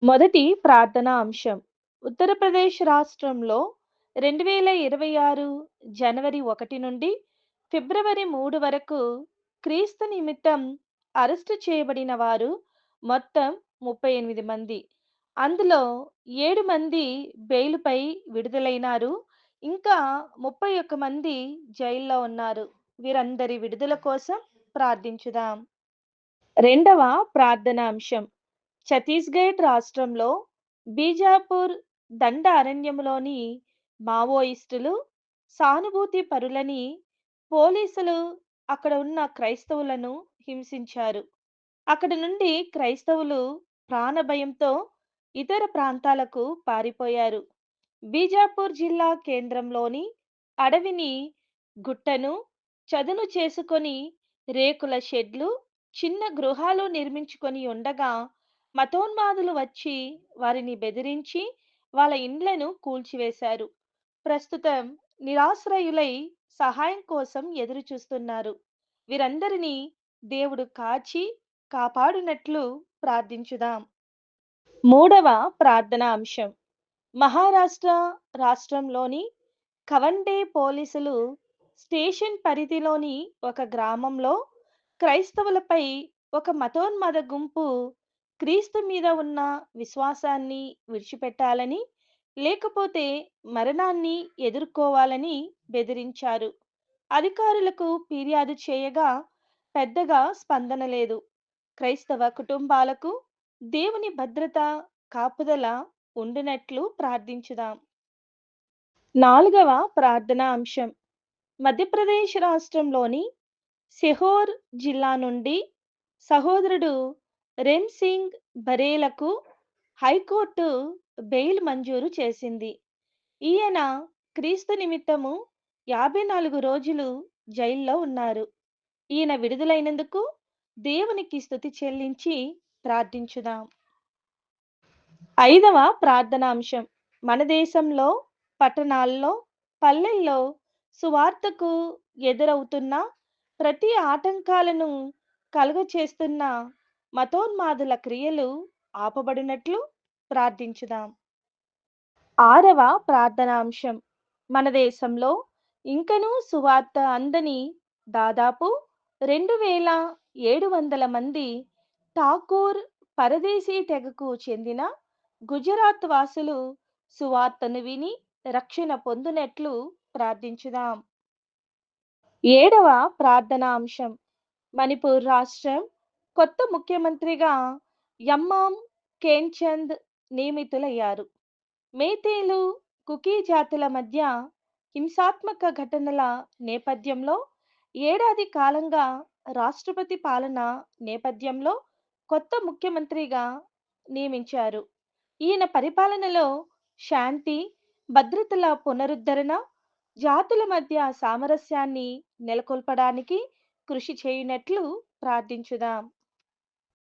మొదటి ప్రార్థనా అంశం. ఉత్తరప్రదేశ్ రాష్ట్రంలో 2026 జనవరి 1 నుండి ఫిబ్రవరి 3 వరకు క్రీస్తు నిమిత్తం అరెస్టు చేయబడిన వారు మొత్తం 38 మంది. అందులో 7 మంది బెయిలుపై విడుదలైనారు. ఇంకా 31 మంది జైల్లో ఉన్నారు. వీరందరి విడుదల కోసం ప్రార్థించుదాం. రెండవ ప్రార్థనా అంశం. ఛత్తీస్‌గఢ్ రాష్ట్రంలో బీజాపూర్ దండ అరణ్యంలోని మావోయిస్టులు సానుభూతి పరులని పోలీసులు అక్కడ ఉన్న క్రైస్తవులను హింసించారు. అక్కడి నుండి క్రైస్తవులు ప్రాణభయంతో ఇతర ప్రాంతాలకు పారిపోయారు. బీజాపూర్ జిల్లా కేంద్రంలోని అడవిని గుట్టను చదును చేసుకొని రేకుల షెడ్లు, చిన్న గృహాలు నిర్మించుకొని ఉండగా మతోన్మాదులు వచ్చి వారిని బెదిరించి వాళ్ళ ఇండ్లను కూల్చివేశారు. ప్రస్తుతం నిరాశ్రయులై సహాయం కోసం ఎదురు చూస్తున్నారు. వీరందరినీ దేవుడు కాచి కాపాడునట్లు ప్రార్థించుదాం. మూడవ ప్రార్థనా అంశం. మహారాష్ట్ర రాష్ట్రంలోని కవండే పోలీసులు స్టేషన్ పరిధిలోని ఒక గ్రామంలో క్రైస్తవులపై ఒక మతోన్మాద గుంపు క్రీస్తు మీద ఉన్న విశ్వాసాన్ని విడిచిపెట్టాలని, లేకపోతే మరణాన్ని ఎదుర్కోవాలని బెదిరించారు. అధికారులకు ఫిర్యాదు చేయగా పెద్దగా స్పందన లేదు. క్రైస్తవ కుటుంబాలకు దేవుని భద్రత, కాపుదల ఉండునట్లు ప్రార్థించుదాం. నాలుగవ ప్రార్థనా అంశం. మధ్యప్రదేశ్ రాష్ట్రంలోని సిహోర్ జిల్లా నుండి సహోదరుడు రెమ్ సింగ్ బరేలకు హైకోర్టు బెయిల్ మంజూరు చేసింది. ఈయన క్రీస్తు నిమిత్తము 54 రోజులు జైల్లో ఉన్నారు. ఈయన విడుదలైనందుకు దేవునికి స్తుతి చెల్లించి ప్రార్థించుదాం. ఐదవ ప్రార్థనాంశం. మన దేశంలో పట్టణాల్లో, పల్లెల్లో సువార్తకు ఎదురవుతున్న ప్రతి ఆటంకాలను కలుగచేస్తున్న మతోన్మాదుల క్రియలు ఆపబడినట్లు ప్రార్థించుదాం. ఆరవ ప్రార్థనాంశం. మన దేశంలో ఇంకనూ సువార్త అందని దాదాపు 2700 మంది ఠాకూర్ పరదేశీ తెగకు చెందిన గుజరాత్ వాసులు సువార్తను విని రక్షణ పొందునట్లు ప్రార్థించుదాం. ఏడవ ప్రార్థనా అంశం. మణిపూర్ రాష్ట్రం కొత్త ముఖ్యమంత్రిగా యమ్మాం ఖేమ్చంద్ నియమితులయ్యారు. మేతేలు, కుకీ జాతుల మధ్య హింసాత్మక ఘటనల నేపథ్యంలో ఏడాది కాలంగా రాష్ట్రపతి పాలన నేపథ్యంలో కొత్త ముఖ్యమంత్రిగా నియమించారు. ఈయన పరిపాలనలో శాంతి, భద్రతల పునరుద్ధరణ, జాతుల మధ్య సామరస్యాన్ని నెలకొల్పడానికి కృషి చేయునట్లు ప్రార్థించుదాం.